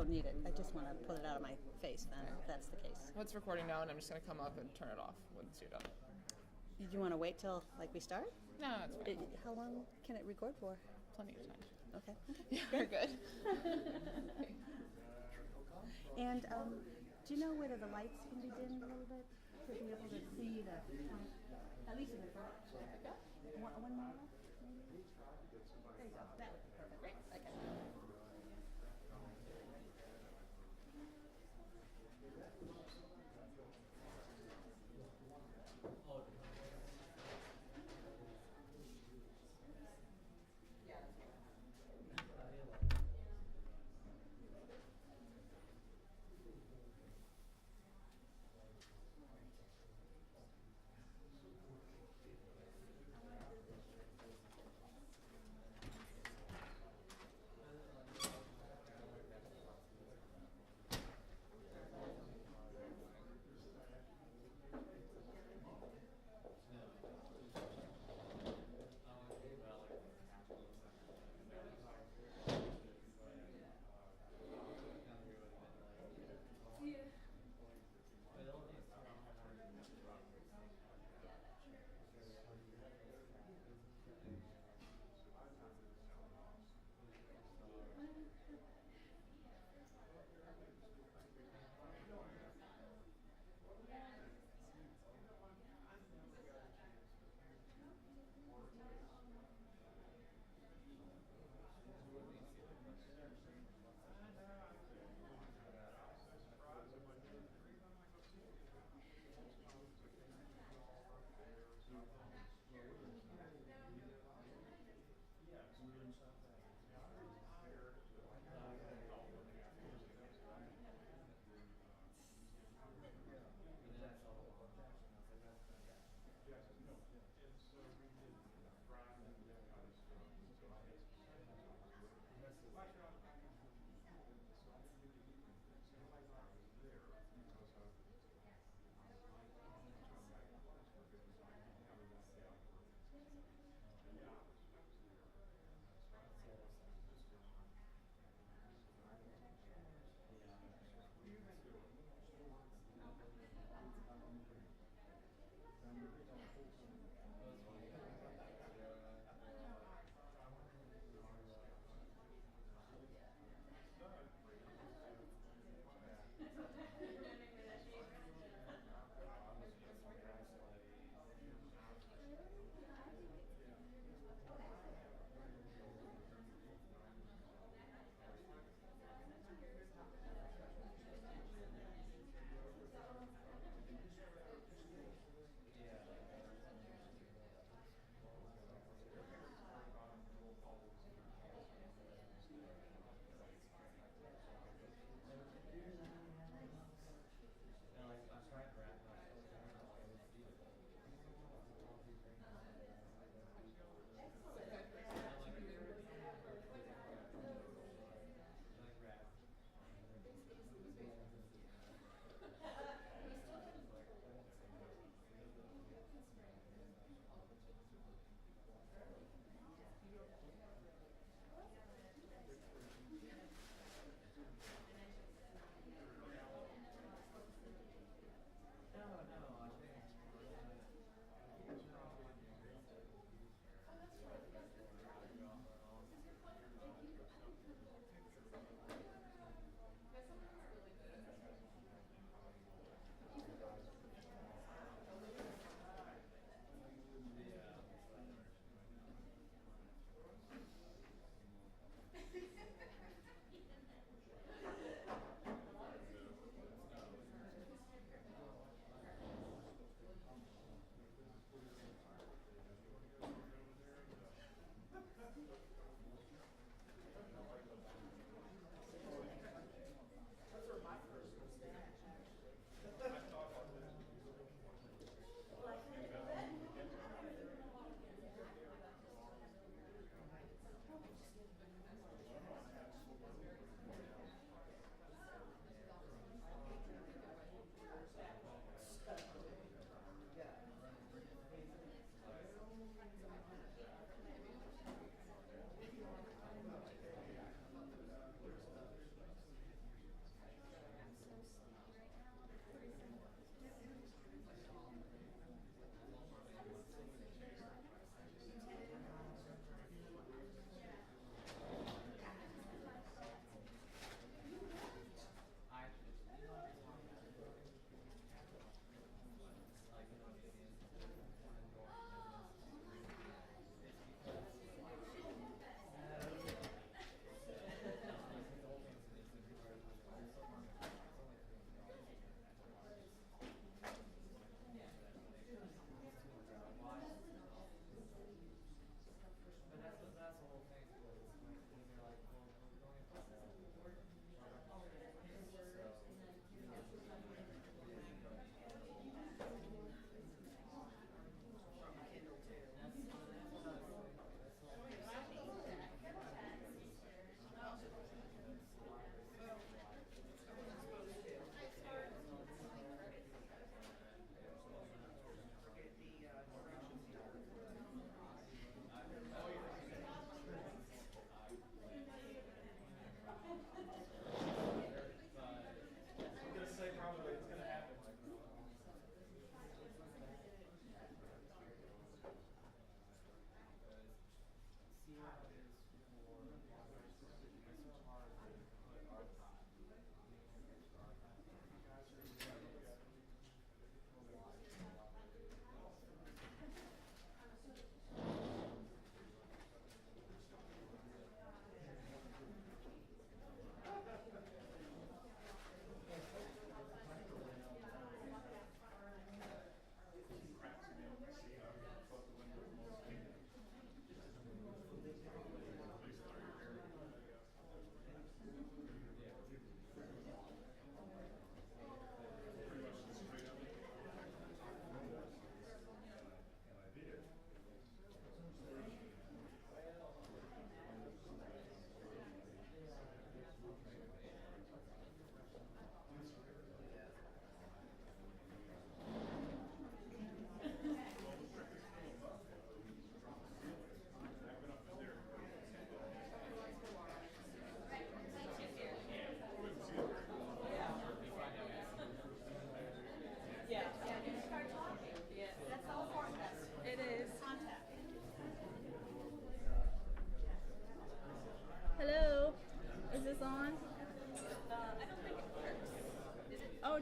don't need it. I just want to pull it out of my face then, if that's the case. Well, it's recording now, and I'm just going to come up and turn it off once you're done. Did you want to wait till we start? No, it's fine. How long can it record for? Plenty of time. Okay. Yeah, we're good. And do you know whether the lights can be dimmed a little bit to be able to see the, at least in the front? One more? Maybe? There you go. That would be perfect. Great. Okay.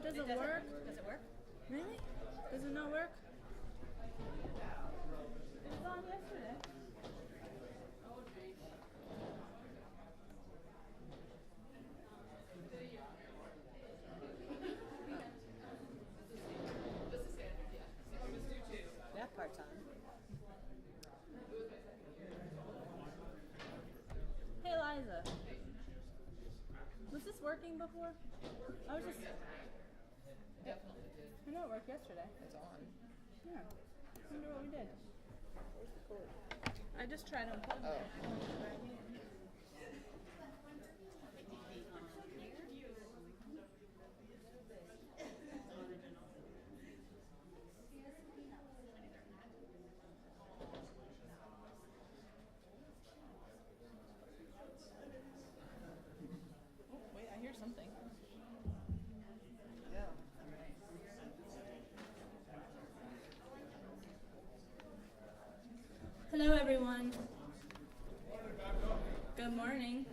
Does it work? Does it work? Really? Does it not work? It was on yesterday. That part's on. Hey, Liza. Was this working before? I was just. Definitely did. I know it worked yesterday. It's on. Yeah. I wonder what we did. I just tried on. Oh. Oh, wait, I hear something. Yeah. Hello, everyone. Good morning.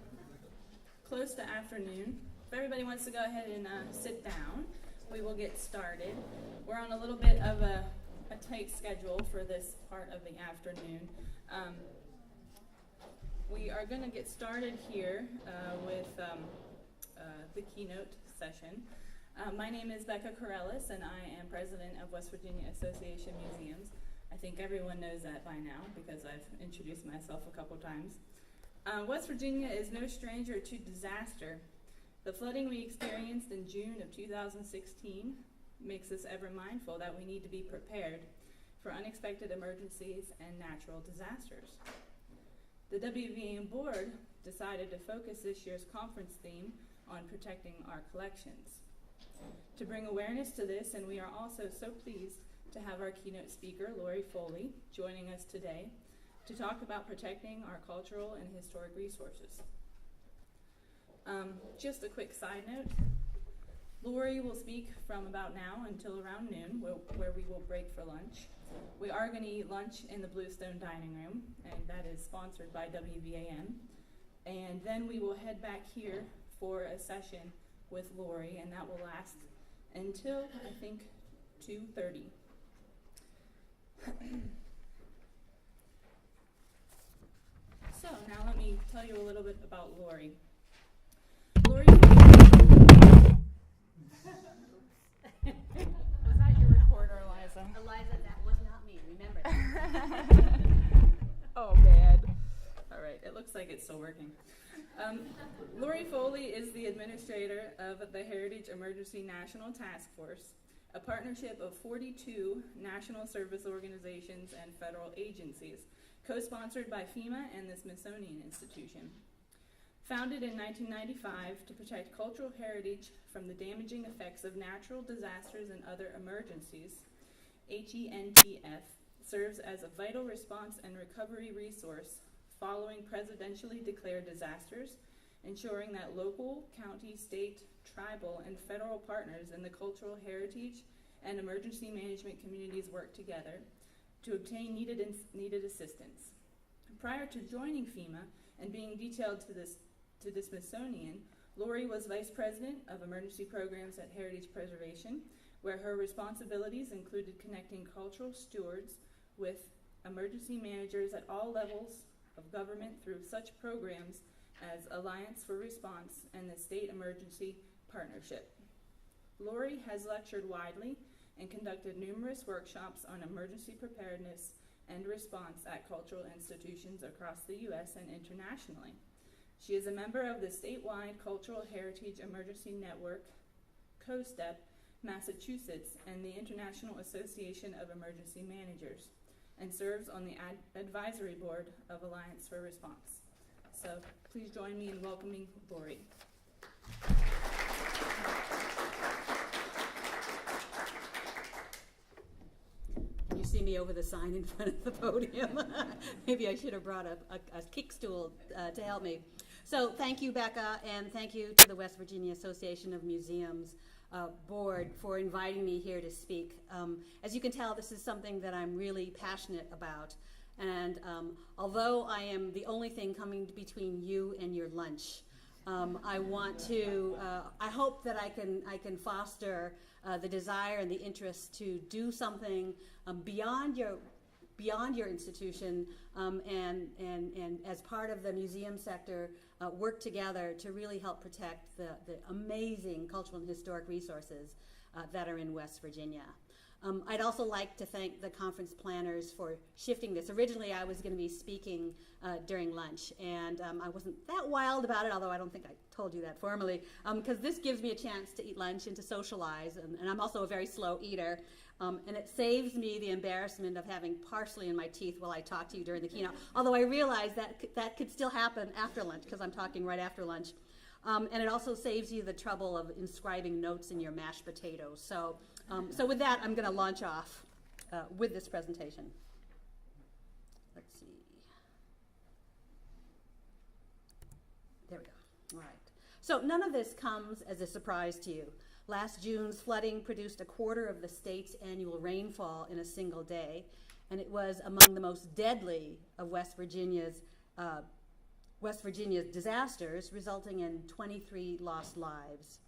Close to afternoon. If everybody wants to go ahead and sit down, we will get started. We're on a little bit of a tight schedule for this part of the afternoon. We are going to get started here with the keynote session. My name is Becca Corellis, and I am president of West Virginia Association Museums. I think everyone knows that by now because I've introduced myself a couple times. West Virginia is no stranger to disaster. The flooding we experienced in June of 2016 makes us ever mindful that we need to be prepared for unexpected emergencies and natural disasters. The WVAM board decided to focus this year's conference theme on protecting our collections. To bring awareness to this, and we are also so pleased to have our keynote speaker, Lori Foley, joining us today to talk about protecting our cultural and historic resources. Just a quick side note, Lori will speak from about now until around noon, where we will break for lunch. We are going to eat lunch in the Bluestone Dining Room, and that is sponsored by WVAM. And then we will head back here for a session with Lori, and that will last until, I think, 2:30. So now let me tell you a little bit about Lori. Lori. Was that your recorder, Eliza? Eliza, that was not me. Remember that. Oh, bad. All right, it looks like it's still working. Lori Foley is the administrator of the Heritage Emergency National Task Force, a partnership of 42 national service organizations and federal agencies, co-sponsored by FEMA and the Smithsonian Institution. Founded in 1995 to protect cultural heritage from the damaging effects of natural disasters and other emergencies, HENTF serves as a vital response and recovery resource following presidentially declared disasters, ensuring that local, county, state, tribal, and federal partners in the cultural heritage and emergency management communities work together to obtain needed assistance. Prior to joining FEMA and being detailed to the Smithsonian, Lori was Vice President of Emergency Programs at Heritage Preservation, where her responsibilities included connecting cultural stewards with emergency managers at all levels of government through such programs as Alliance for Response and the State Emergency Partnership. Lori has lectured widely and conducted numerous workshops on emergency preparedness and response at cultural institutions across the U.S. and internationally. She is a member of the statewide Cultural Heritage Emergency Network, COSTEP, Massachusetts, and the International Association of Emergency Managers, and serves on the advisory board of Alliance for Response. So please join me in welcoming Lori. Can you see me over the sign in front of the podium? Maybe I should have brought a kick stool to help me. So thank you, Becca, and thank you to the West Virginia Association of Museums board for inviting me here to speak. As you can tell, this is something that I'm really passionate about. And although I am the only thing coming between you and your lunch, I want to, I hope that I can foster the desire and the interest to do something beyond your institution, and as part of the museum sector, work together to really help protect the amazing cultural and historic resources that are in West Virginia. I'd also like to thank the conference planners for shifting this. Originally, I was going to be speaking during lunch, and I wasn't that wild about it, although I don't think I told you that formally, because this gives me a chance to eat lunch and to socialize, and I'm also a very slow eater, and it saves me the embarrassment of having parsley in my teeth while I talk to you during the keynote, although I realize that could still happen after lunch, because I'm talking right after lunch. And it also saves you the trouble of inscribing notes in your mashed potatoes. So with that, I'm going to launch off with this presentation. Let's see. There we go. All right. So none of this comes as a surprise to you. Last June's flooding produced a quarter of the state's annual rainfall in a single day, and it was among the most deadly of West Virginia's disasters, resulting in 23 lost lives.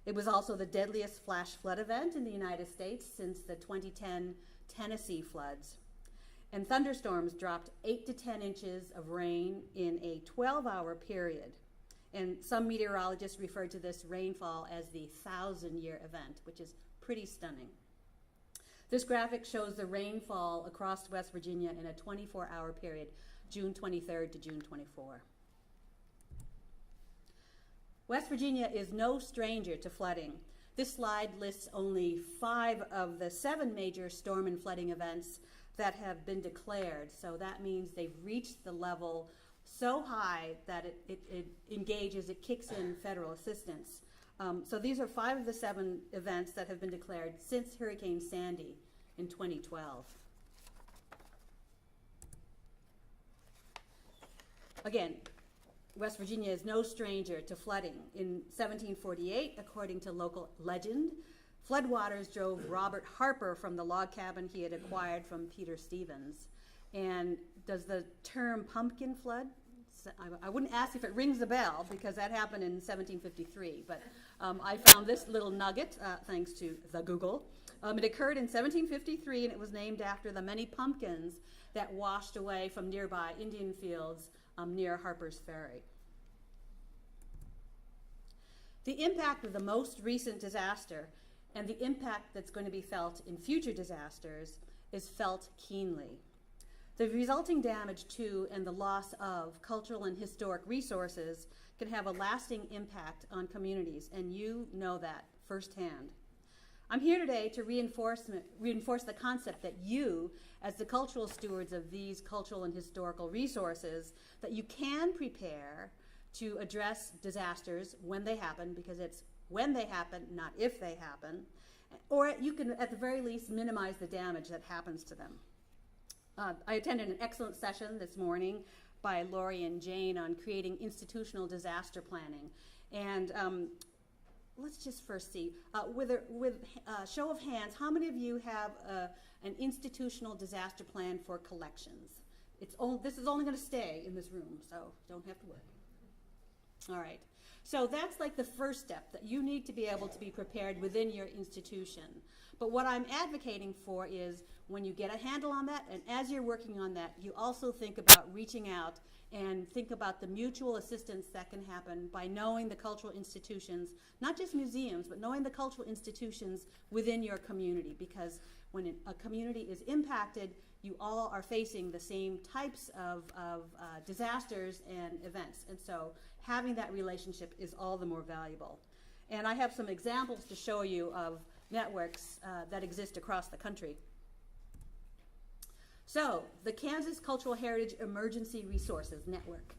It was also the deadliest flash flood event in the United States since the 2010 Tennessee floods. And thunderstorms dropped 8 to 10 inches of rain in a 12-hour period. And some meteorologists refer to this rainfall as the 1,000-year event, which is pretty stunning. This graphic shows the rainfall across West Virginia in a 24-hour period, June 23rd to June 24. West Virginia is no stranger to flooding. This slide lists only 5 of the 7 major storm and flooding events that have been declared. So that means they've reached the level so high that it kicks in federal assistance. So these are 5 of the 7 events that have been declared since Hurricane Sandy in 2012. Again, West Virginia is no stranger to flooding. In 1748, according to local legend, floodwaters drove Robert Harper from the log cabin he had acquired from Peter Stevens. And does the term pumpkin flood, I wouldn't ask if it rings a bell, because that happened in 1753, but I found this little nugget thanks to the Google. It occurred in 1753, and it was named after the many pumpkins that washed away from nearby Indian fields near Harper's Ferry. The impact of the most recent disaster and the impact that's going to be felt in future disasters is felt keenly. The resulting damage to and the loss of cultural and historic resources can have a lasting impact on communities, and you know that firsthand. I'm here today to reinforce the concept that you, as the cultural stewards of these cultural and historical resources, that you can prepare to address disasters when they happen, because it's when they happen, not if they happen, or you can, at the very least, minimize the damage that happens to them. I attended an excellent session this morning by Lori and Jane on creating institutional disaster planning. And let's just first see, with a show of hands, how many of you have an institutional disaster plan for collections? This is only going to stay in this room, so don't have to worry. All right. So that's like the first step, that you need to be able to be prepared within your institution. But what I'm advocating for is when you get a handle on that, and as you're working on that, you also think about reaching out and think about the mutual assistance that can happen by knowing the cultural institutions, not just museums, but knowing the cultural institutions within your community. Because when a community is impacted, you all are facing the same types of disasters and events. And so having that relationship is all the more valuable. And I have some examples to show you of networks that exist across the country. So, the Kansas Cultural Heritage Emergency Resources Network,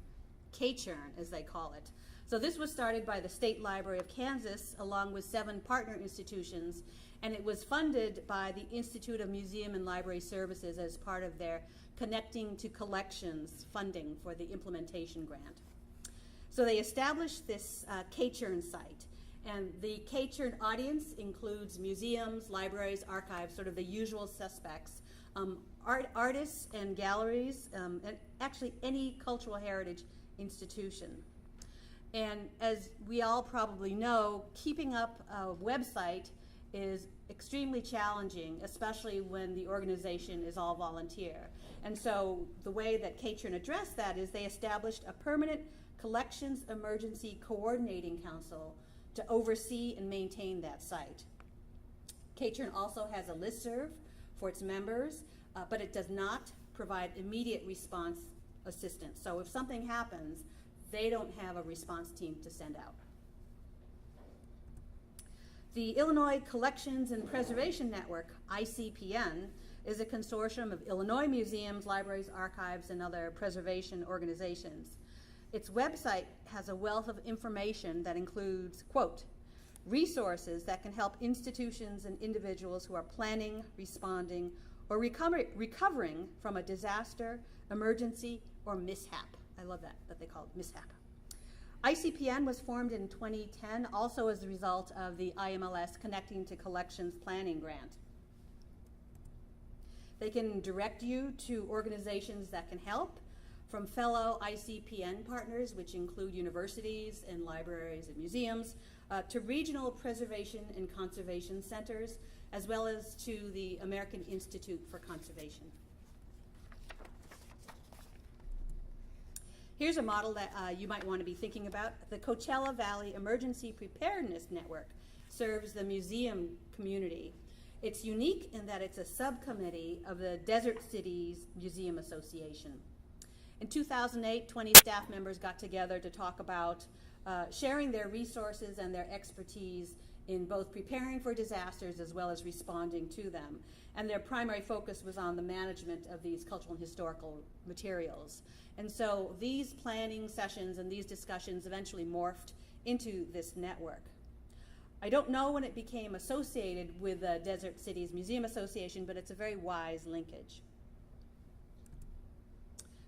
KCHERN as they call it. So this was started by the State Library of Kansas along with 7 partner institutions, and it was funded by the Institute of Museum and Library Services as part of their Connecting to Collections funding for the implementation grant. So they established this KCHERN site, and the KCHERN audience includes museums, libraries, archives, sort of the usual suspects, artists and galleries, and actually any cultural heritage institution. And as we all probably know, keeping up a website is extremely challenging, especially when the organization is all volunteer. And so the way that Katrin addressed that is they established a permanent collections emergency coordinating council to oversee and maintain that site. Katrin also has a listserv for its members, but it does not provide immediate response assistance. So if something happens, they don't have a response team to send out. The Illinois Collections and Preservation Network, ICPN, is a consortium of Illinois museums, libraries, archives, and other preservation organizations. Its website has a wealth of information that includes, quote, resources that can help institutions and individuals who are planning, responding, or recovering from a disaster, emergency, or mishap. I love that they call it mishap. ICPN was formed in 2010, also as a result of the IMLS Connecting to Collections Planning Grant. They can direct you to organizations that can help, from fellow ICPN partners, which include universities and libraries and museums, to regional preservation and conservation centers, as well as to the American Institute for Conservation. Here's a model that you might want to be thinking about. The Coachella Valley Emergency Preparedness Network serves the museum community. It's unique in that it's a subcommittee of the Desert Cities Museum Association. In 2008, 20 staff members got together to talk about sharing their resources and their expertise in both preparing for disasters as well as responding to them. And their primary focus was on the management of these cultural and historical materials. And so these planning sessions and these discussions eventually morphed into this network. I don't know when it became associated with the Desert Cities Museum Association, but it's a very wise linkage.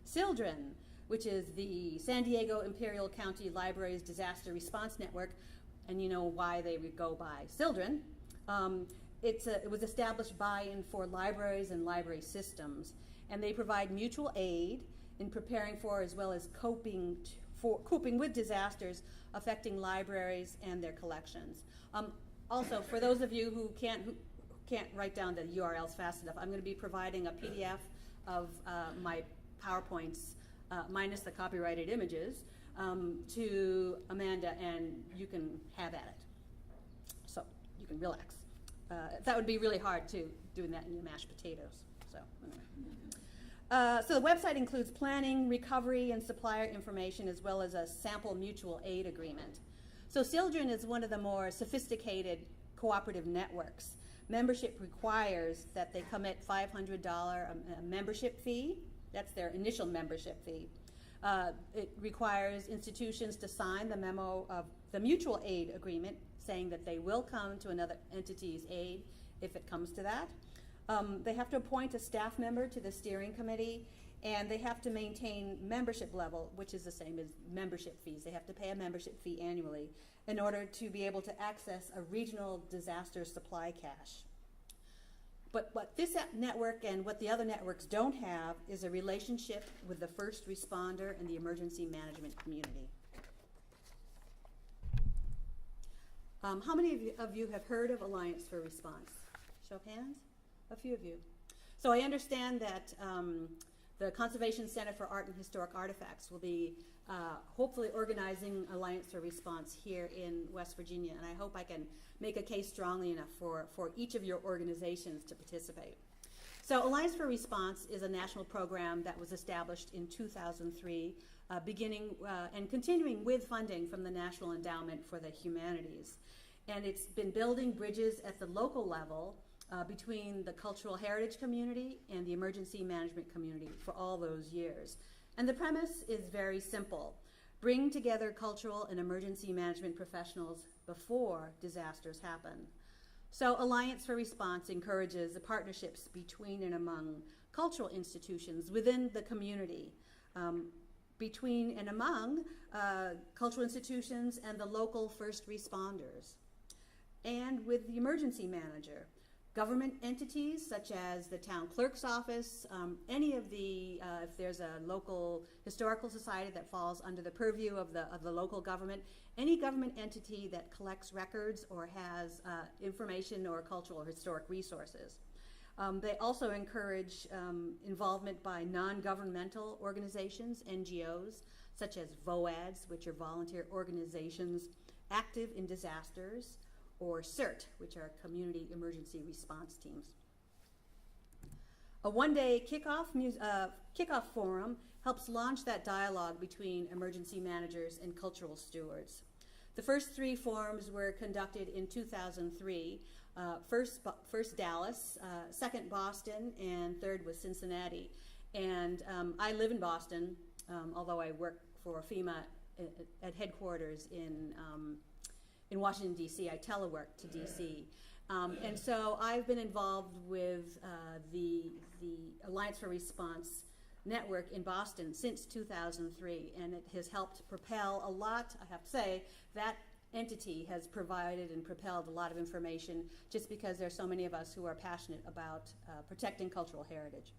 SILDRN, which is the San Diego Imperial County Libraries Disaster Response Network, and you know why they would go by SILDRN. It was established by and for libraries and library systems, and they provide mutual aid in preparing for as well as coping with disasters affecting libraries and their collections. Also, for those of you who can't write down the URLs fast enough, I'm going to be providing a PDF of my PowerPoints, minus the copyrighted images, to Amanda, and you can have at it. So you can relax. That would be really hard too, doing that in your mashed potatoes. So anyway. So the website includes planning, recovery, and supplier information, as well as a sample mutual aid agreement. So SILDRN is one of the more sophisticated cooperative networks. Membership requires that they commit $500 membership fee. That's their initial membership fee. It requires institutions to sign the memo of the mutual aid agreement saying that they will come to another entity's aid if it comes to that. They have to appoint a staff member to the steering committee, and they have to maintain membership level, which is the same as membership fees. They have to pay a membership fee annually in order to be able to access a regional disaster supply cache. But what this network and what the other networks don't have is a relationship with the first responder and the emergency management community. How many of you have heard of Alliance for Response? Show of hands? A few of you. So I understand that the Conservation Center for Art and Historic Artifacts will be hopefully organizing Alliance for Response here in West Virginia, and I hope I can make a case strongly enough for each of your organizations to participate. So Alliance for Response is a national program that was established in 2003, beginning and continuing with funding from the National Endowment for the Humanities. And it's been building bridges at the local level between the cultural heritage community and the emergency management community for all those years. And the premise is very simple. Bring together cultural and emergency management professionals before disasters happen. So Alliance for Response encourages the partnerships between and among cultural institutions within the community, between and among cultural institutions and the local first responders, and with the emergency manager Government entities such as the town clerk's office, any of the, if there's a local historical society that falls under the purview of the local government, any government entity that collects records or has information or cultural or historic resources. They also encourage involvement by non-governmental organizations, NGOs, such as VOADs, which are volunteer organizations active in disasters, or CERT, which are community emergency response teams. A one-day kickoff forum helps launch that dialogue between emergency managers and cultural stewards. The first 3 forums were conducted in 2003. First Dallas, second Boston, and third was Cincinnati. And I live in Boston, although I work for FEMA at headquarters in Washington, D.C. I telework to D.C. And so I've been involved with the Alliance for Response network in Boston since 2003, and it has helped propel a lot. I have to say that entity has provided and propelled a lot of information just because there's so many of us who are passionate about protecting cultural heritage.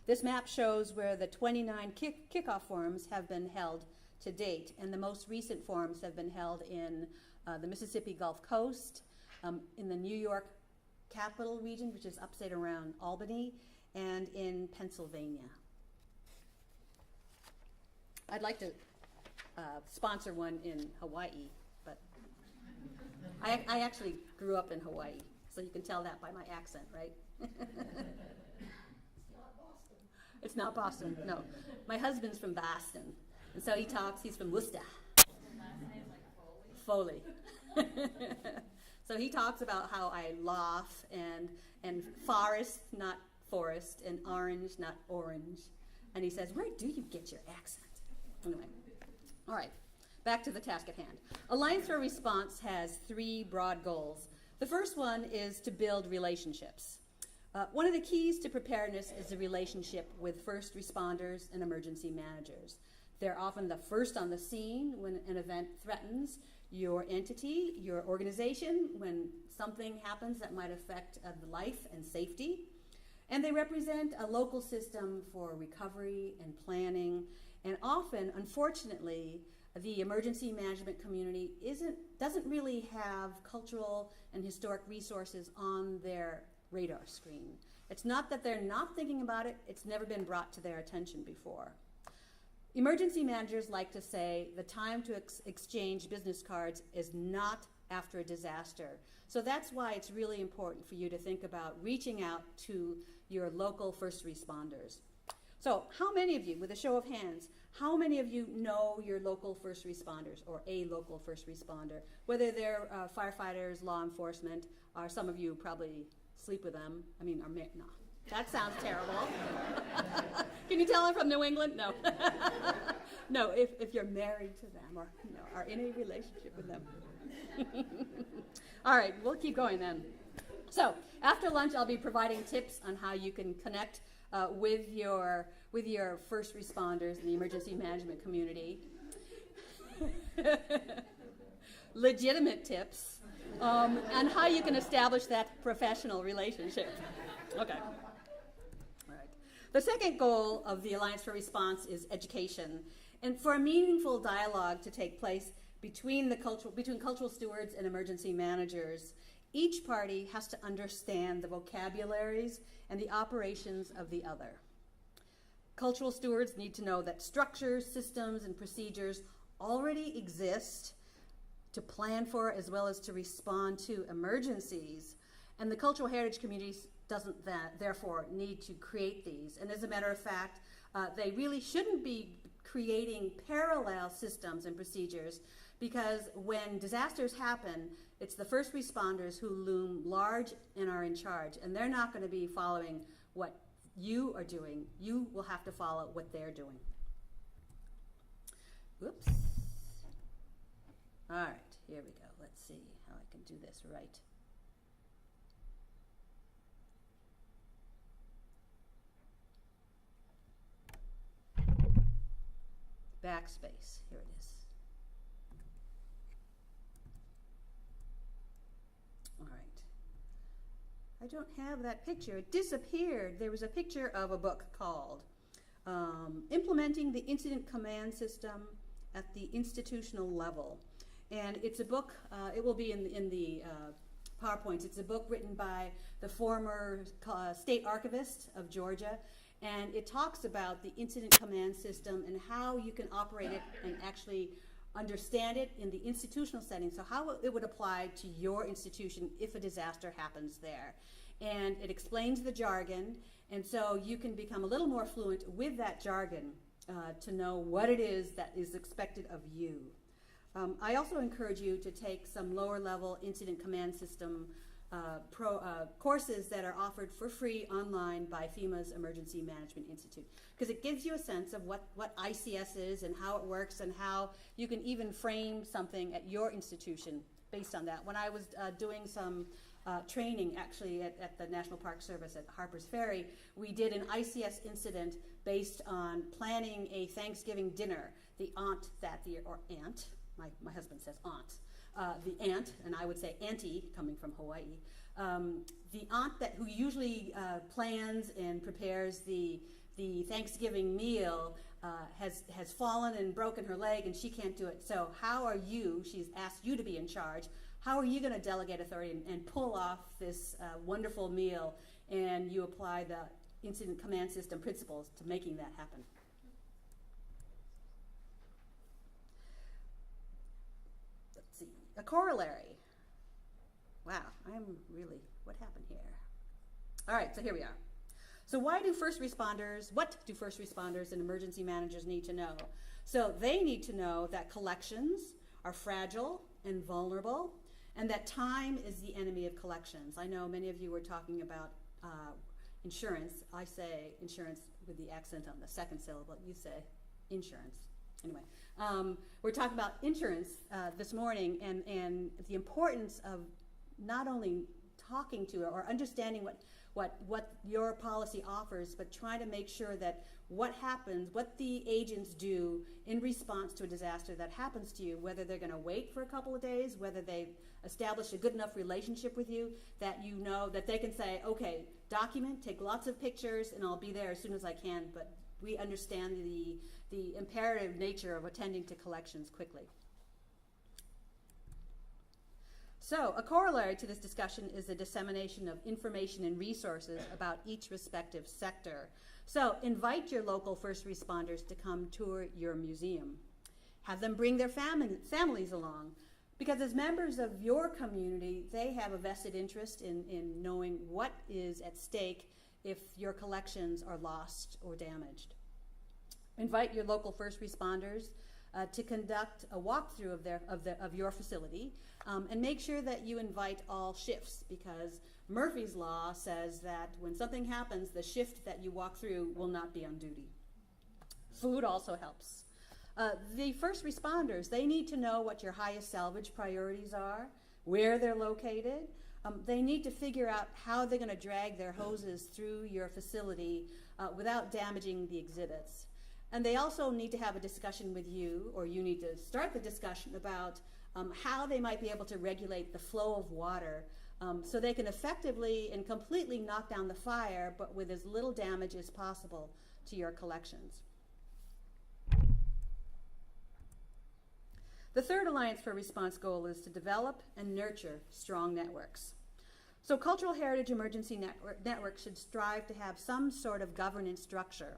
This map shows where the 29 kickoff forums have been held to date, and the most recent forums have been held in the Mississippi Gulf Coast, in the New York capital region, which is upstate around Albany, and in Pennsylvania. I'd like to sponsor one in Hawaii, but I actually grew up in Hawaii, so you can tell that by my accent, right? It's not Boston, no. My husband's from Boston, and so he's from Worcester. Foley. So he talks about how I laugh, and forest, not forest, and orange, not orange. And he says, where do you get your accent? Anyway, all right, back to the task at hand. Alliance for Response has 3 broad goals. The first one is to build relationships. One of the keys to preparedness is the relationship with first responders and emergency managers. They're often the first on the scene when an event threatens your entity, your organization, when something happens that might affect the life and safety. And they represent a local system for recovery and planning. And often, unfortunately, the emergency management community doesn't really have cultural and historic resources on their radar screen. It's not that they're not thinking about it, it's never been brought to their attention before. Emergency managers like to say the time to exchange business cards is not after a disaster. So that's why it's really important for you to think about reaching out to your local first responders. So how many of you, with a show of hands, how many of you know your local first responders or a local first responder? Whether they're firefighters, law enforcement, or some of you probably sleep with them. No. That sounds terrible. Can you tell I'm from New England? No. No, if you're married to them or are in a relationship with them. All right, we'll keep going then. So after lunch, I'll be providing tips on how you can connect with your first responders in the emergency management community. Legitimate tips on how you can establish that professional relationship. Okay. The second goal of the Alliance for Response is education. And for a meaningful dialogue to take place between cultural stewards and emergency managers, each party has to understand the vocabularies and the operations of the other. Cultural stewards need to know that structures, systems, and procedures already exist to plan for as well as to respond to emergencies. And the cultural heritage communities doesn't therefore need to create these. And as a matter of fact, they really shouldn't be creating parallel systems and procedures, because when disasters happen, it's the first responders who loom large and are in charge, and they're not going to be following what you are doing. You will have to follow what they're doing. Oops. All right, here we go. Let's see how I can do this right. Backspace, here it is. All right. I don't have that picture. It disappeared. There was a picture of a book called Implementing the Incident Command System at the Institutional Level. And it's a book, it will be in the PowerPoints. It's a book written by the former state archivist of Georgia. And it talks about the incident command system and how you can operate it and actually understand it in the institutional setting. So how it would apply to your institution if a disaster happens there. And it explains the jargon, and so you can become a little more fluent with that jargon to know what it is that is expected of you. I also encourage you to take some lower level incident command system courses that are offered for free online by FEMA's Emergency Management Institute, because it gives you a sense of what ICS is and how it works and how you can even frame something at your institution based on that. When I was doing some training actually at the National Park Service at Harper's Ferry, we did an ICS incident based on planning a Thanksgiving dinner. The aunt or aunt, my husband says aunt, the aunt, and I would say auntie, coming from Hawaii, the aunt who usually plans and prepares the Thanksgiving meal has fallen and broken her leg, and she can't do it. So how are you, she's asked you to be in charge, how are you going to delegate authority and pull off this wonderful meal, and you apply the incident command system principles to making that happen? Let's see, a corollary. Wow, what happened here? All right, so here we are. So what do first responders and emergency managers need to know? So they need to know that collections are fragile and vulnerable, and that time is the enemy of collections. I know many of you were talking about insurance. I say insurance with the accent on the second syllable. You say insurance. Anyway, we're talking about insurance this morning, and the importance of not only talking to or understanding what your policy offers, but trying to make sure that what happens, what the agents do in response to a disaster that happens to you, whether they're going to wait for a couple of days, whether they've established a good enough relationship with you that you know that they can say, okay, document, take lots of pictures, and I'll be there as soon as I can, but we understand the imperative nature of attending to collections quickly. So a corollary to this discussion is the dissemination of information and resources about each respective sector. So invite your local first responders to come tour your museum. Have them bring their families along, because as members of your community, they have a vested interest in knowing what is at stake if your collections are lost or damaged. Invite your local first responders to conduct a walkthrough of your facility, and make sure that you invite all shifts, because Murphy's Law says that when something happens, the shift that you walk through will not be on duty. Food also helps. The first responders, they need to know what your highest salvage priorities are, where they're located. They need to figure out how they're going to drag their hoses through your facility without damaging the exhibits. And they also need to have a discussion with you, or you need to start the discussion about how they might be able to regulate the flow of water so they can effectively and completely knock down the fire, but with as little damage as possible to your collections. The third Alliance for Response goal is to develop and nurture strong networks. So Cultural Heritage Emergency Network should strive to have some sort of governance structure.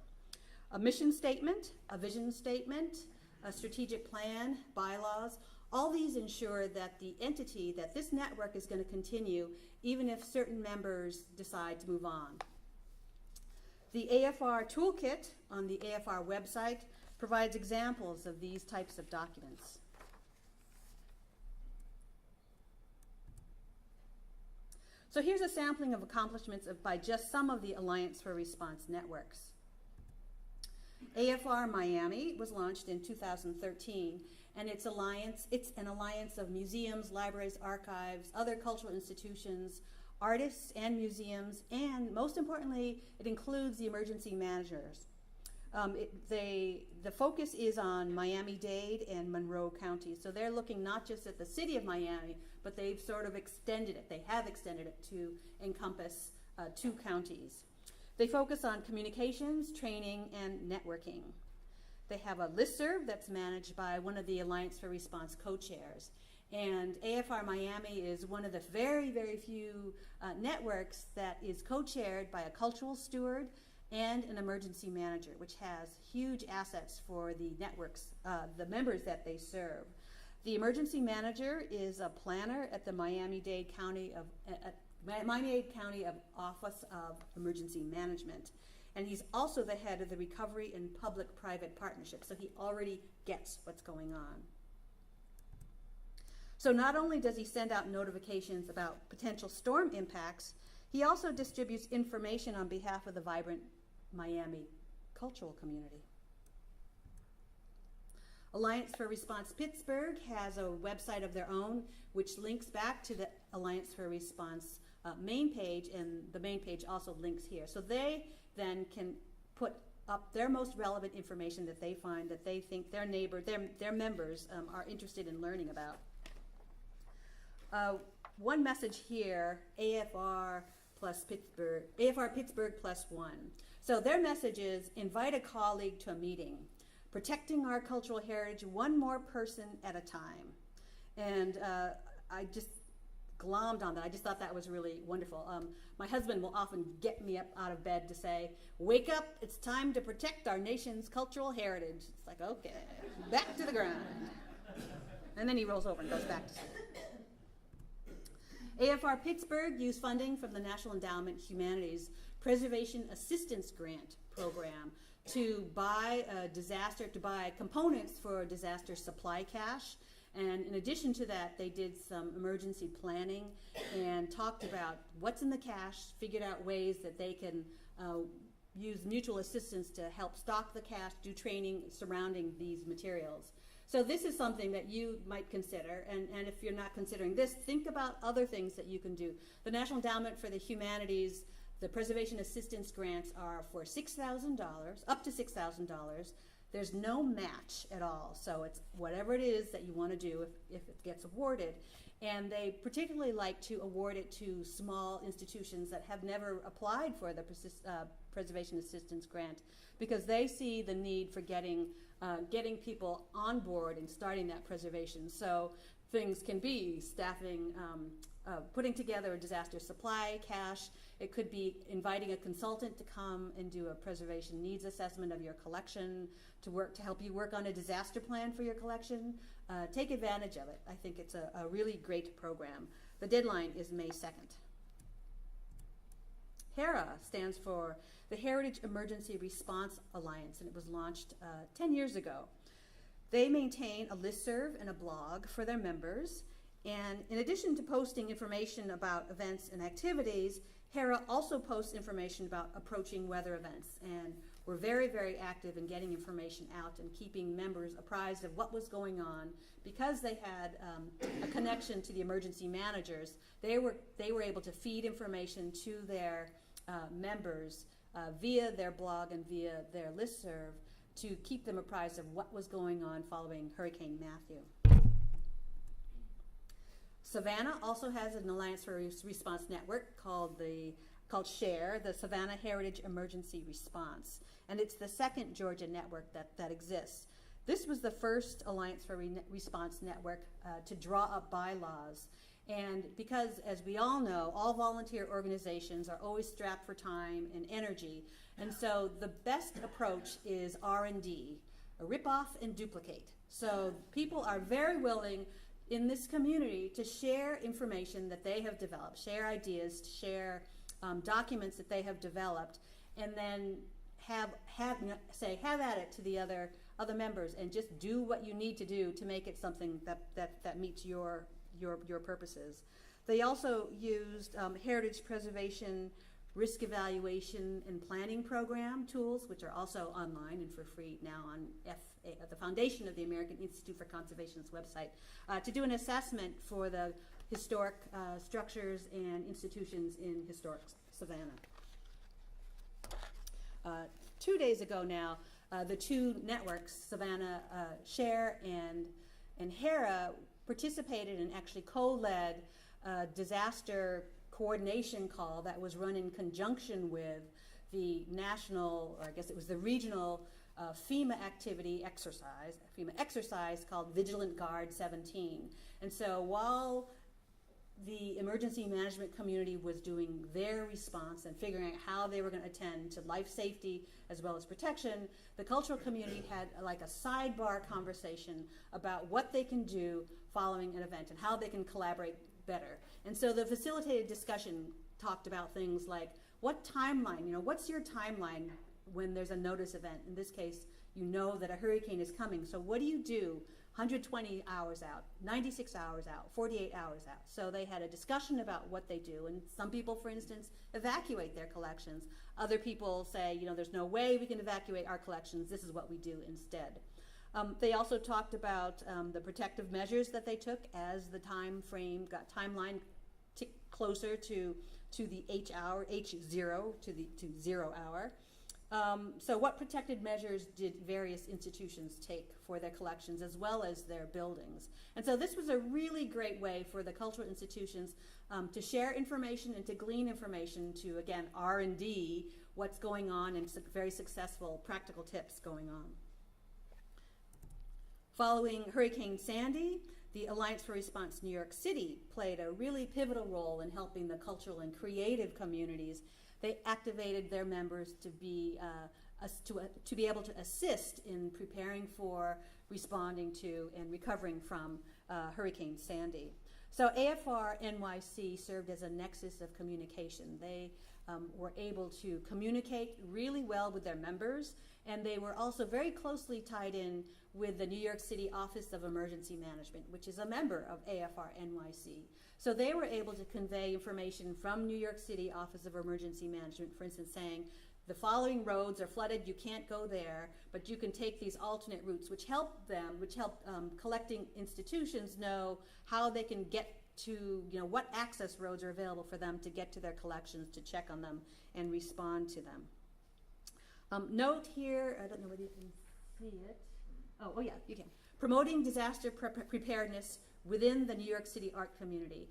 A mission statement, a vision statement, a strategic plan, bylaws, all these ensure that the entity, that this network is going to continue even if certain members decide to move on. The AFR toolkit on the AFR website provides examples of these types of documents. So here's a sampling of accomplishments by just some of the Alliance for Response networks. AFR Miami was launched in 2013, and it's an alliance of museums, libraries, archives, other cultural institutions, artists and museums, and most importantly, it includes the emergency managers. The focus is on Miami-Dade and Monroe County. So they're looking not just at the city of Miami, but they've sort of extended it. They have extended it to encompass 2 counties. They focus on communications, training, and networking. They have a listserv that's managed by one of the Alliance for Response co-chairs. And AFR Miami is one of the very, very few networks that is co-chaired by a cultural steward and an emergency manager, which has huge assets for the networks, the members that they serve. The emergency manager is a planner at the Miami-Dade County Office of Emergency Management. And he's also the head of the Recovery and Public-Private Partnership, so he already gets what's going on. So not only does he send out notifications about potential storm impacts, he also distributes information on behalf of the vibrant Miami cultural community. Alliance for Response Pittsburgh has a website of their own, which links back to the Alliance for Response main page, and the main page also links here. So they then can put up their most relevant information that they find that they think their members are interested in learning about. One message here, AFR Pittsburgh +1. So their message is, invite a colleague to a meeting, protecting our cultural heritage one more person at a time. And I just glommed on that. I just thought that was really wonderful. My husband will often get me up out of bed to say, wake up, it's time to protect our nation's cultural heritage. It's like, okay, back to the grind. And then he rolls over and goes back to sleep. AFR Pittsburgh used funding from the National Endowment Humanities Preservation Assistance Grant Program to buy components for disaster supply cache. And in addition to that, they did some emergency planning and talked about what's in the cache, figured out ways that they can use mutual assistance to help stock the cache, do training surrounding these materials. So this is something that you might consider, and if you're not considering this, think about other things that you can do. The National Endowment for the Humanities, the preservation assistance grants are for $6,000, up to $6,000. There's no match at all, so it's whatever it is that you want to do if it gets awarded. And they particularly like to award it to small institutions that have never applied for the preservation assistance grant, because they see the need for getting people on board and starting that preservation. So things can be staffing, putting together a disaster supply cache. It could be inviting a consultant to come and do a preservation needs assessment of your collection, to help you work on a disaster plan for your collection. Take advantage of it. I think it's a really great program. The deadline is May 2nd. HERA stands for the Heritage Emergency Response Alliance, and it was launched 10 years ago. They maintain a listserv and a blog for their members, and in addition to posting information about events and activities, HERA also posts information about approaching weather events, and we're very, very active in getting information out and keeping members apprised of what was going on. Because they had a connection to the emergency managers, they were able to feed information to their members via their blog and via their listserv to keep them apprised of what was going on following Hurricane Matthew. Savannah also has an Alliance for Response network called SHARE, the Savannah Heritage Emergency Response. And it's the second Georgia network that exists. This was the first Alliance for Response network to draw up bylaws. And because, as we all know, all volunteer organizations are always strapped for time and energy. And so the best approach is R&D, rip off and duplicate. So people are very willing in this community to share information that they have developed, share ideas, share documents that they have developed, and then have at it to the other members, and just do what you need to do to make it something that meets your purposes. They also used heritage preservation, risk evaluation, and planning program tools, which are also online and for free now on the Foundation of the American Institute for Conservation's website, to do an assessment for the historic structures and institutions in historic Savannah. 2 days ago now, The two networks, Savannah Share and HERA, participated and actually co-led a disaster coordination call that was run in conjunction with the national, or I guess it was the regional FEMA exercise called Vigilant Guard 17. And so while the emergency management community was doing their response and figuring out how they were going to attend to life safety as well as protection, the cultural community had like a sidebar conversation about what they can do following an event and how they can collaborate better. And so the facilitated discussion talked about things like, what timeline, what's your timeline when there's a notice event? In this case, you know that a hurricane is coming. So what do you do 120 hours out, 96 hours out, 48 hours out? So they had a discussion about what they do. And some people, for instance, evacuate their collections. Other people say, there's no way we can evacuate our collections. This is what we do instead. They also talked about the protective measures that they took as the timeline ticked closer to the H0 to 0 hour. So what protected measures did various institutions take for their collections as well as their buildings? And so this was a really great way for the cultural institutions to share information and to glean information to, again, R&D what's going on and very successful practical tips going on. Following Hurricane Sandy, the Alliance for Response New York City played a really pivotal role in helping the cultural and creative communities. They activated their members to be able to assist in preparing for, responding to, and recovering from Hurricane Sandy. So AFR NYC served as a nexus of communication. They were able to communicate really well with their members, and they were also very closely tied in with the New York City Office of Emergency Management, which is a member of AFR NYC. So they were able to convey information from New York City Office of Emergency Management, for instance, saying, the following roads are flooded, you can't go there, but you can take these alternate routes, which help collecting institutions know how they can get to, what access roads are available for them to get to their collections, to check on them and respond to them. Note here, I don't know whether you can see it. Oh yeah, you can. Promoting disaster preparedness within the New York City art community.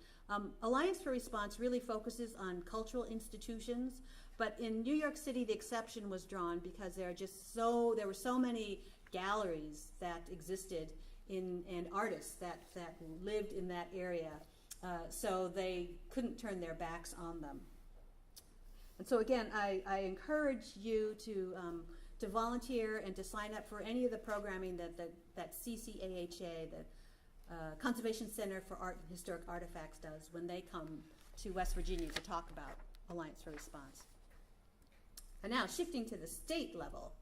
Alliance for Response really focuses on cultural institutions, but in New York City the exception was drawn because there were so many galleries that existed and artists that lived in that area, so they couldn't turn their backs on them. And so again, I encourage you to volunteer and to sign up for any of the programming that CCAHA, the Conservation Center for Art and Historic Artifacts, does when they come to West Virginia to talk about Alliance for Response. And now shifting to the state level.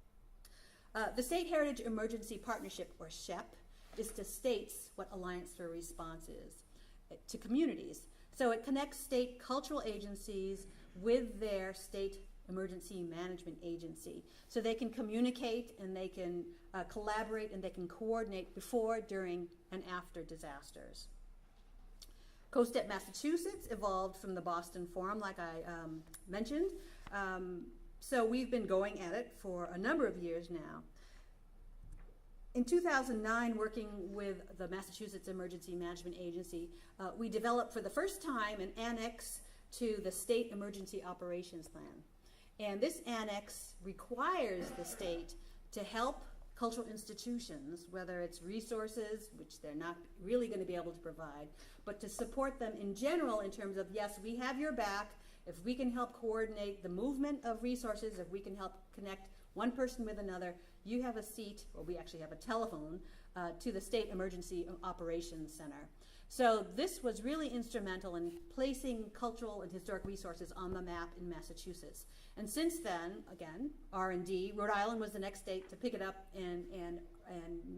The State Heritage Emergency Partnership, or SHEP, is to states what Alliance for Response is to communities. So it connects state cultural agencies with their state emergency management agency. So they can communicate and they can collaborate and they can coordinate before, during, and after disasters. CoStep Massachusetts evolved from the Boston Forum, like I mentioned. So we've been going at it for a number of years now. In 2009, working with the Massachusetts Emergency Management Agency, we developed for the first time an annex to the State Emergency Operations Plan. And this annex requires the state to help cultural institutions, whether it's resources, which they're not really going to be able to provide, but to support them in general in terms of, yes, we have your back. If we can help coordinate the movement of resources, if we can help connect one person with another, you have a seat, or we actually have a telephone, to the State Emergency Operations Center. So this was really instrumental in placing cultural and historic resources on the map in Massachusetts. And since then, again, R&D, Rhode Island was the next state to pick it up and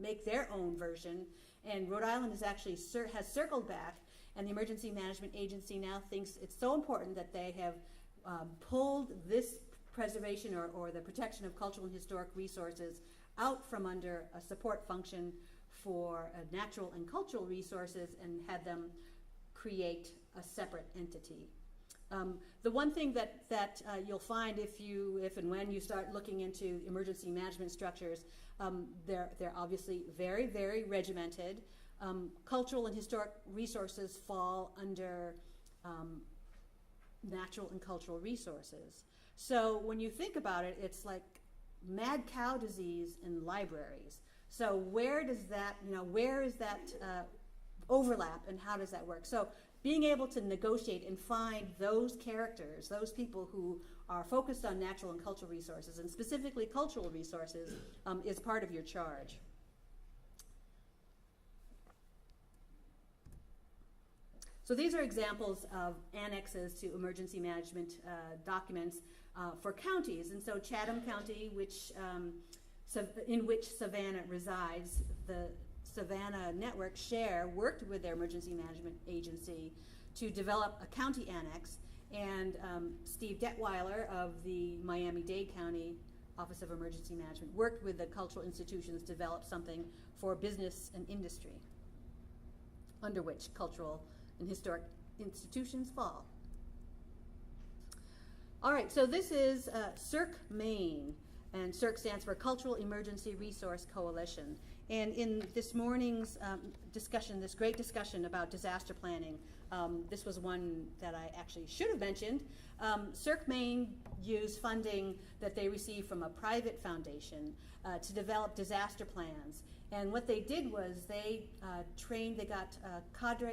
make their own version. And Rhode Island has actually has circled back, and the Emergency Management Agency now thinks it's so important that they have pulled this preservation or the protection of cultural and historic resources out from under a support function for natural and cultural resources and had them create a separate entity. The one thing that you'll find if and when you start looking into emergency management structures, they're obviously very, very regimented. Cultural and historic resources fall under natural and cultural resources. So when you think about it, it's like mad cow disease in libraries. So where is that overlap, and how does that work? So being able to negotiate and find those characters, those people who are focused on natural and cultural resources, and specifically cultural resources, is part of your charge. So these are examples of annexes to emergency management documents for counties. And so Chatham County, in which Savannah resides, the Savannah Network Share worked with their emergency management agency to develop a county annex, and Steve Detweiler of the Miami-Dade County Office of Emergency Management worked with the cultural institutions to develop something for business and industry, under which cultural and historic institutions fall. All right, so this is CERC Maine, and CERC stands for Cultural Emergency Resource Coalition. And in this morning's discussion, this great discussion about disaster planning, this was one that I actually should have mentioned. CERC Maine used funding that they received from a private foundation to develop disaster plans. And what they did was they got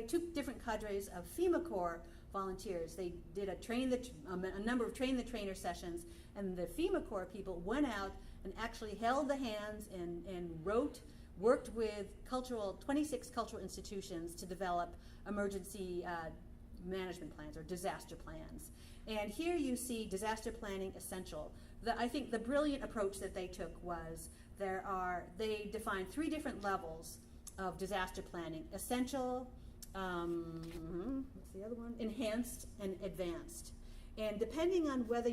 two different cadres of FEMA Corps volunteers. They did a number of train the trainer sessions, and the FEMA Corps people went out and actually held the hands and worked with 26 cultural institutions to develop emergency management plans or disaster plans. And here you see disaster planning essential. I think the brilliant approach that they took was they defined 3 different levels of disaster planning: essential, what's the other one? Enhanced and advanced. And depending on where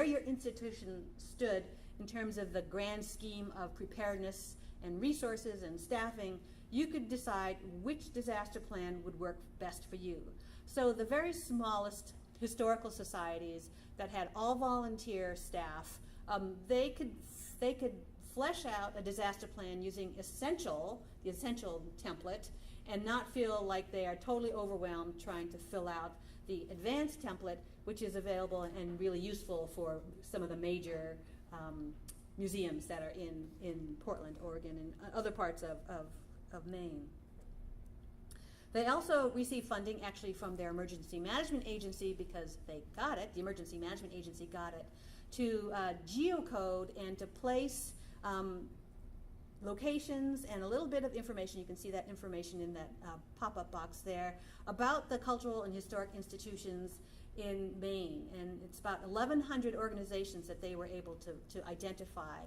your institution stood in terms of the grand scheme of preparedness and resources and staffing, you could decide which disaster plan would work best for you. So the very smallest historical societies that had all volunteer staff, they could flesh out a disaster plan using the essential template, and not feel like they are totally overwhelmed trying to fill out the advanced template, which is available and really useful for some of the major museums that are in Portland, Oregon, and other parts of Maine. They also receive funding actually from their emergency management agency, because they got it, the emergency management agency got it, to geocode and to place locations and a little bit of information. You can see that information in that pop-up box there about the cultural and historic institutions in Maine. And it's about 1,100 organizations that they were able to identify.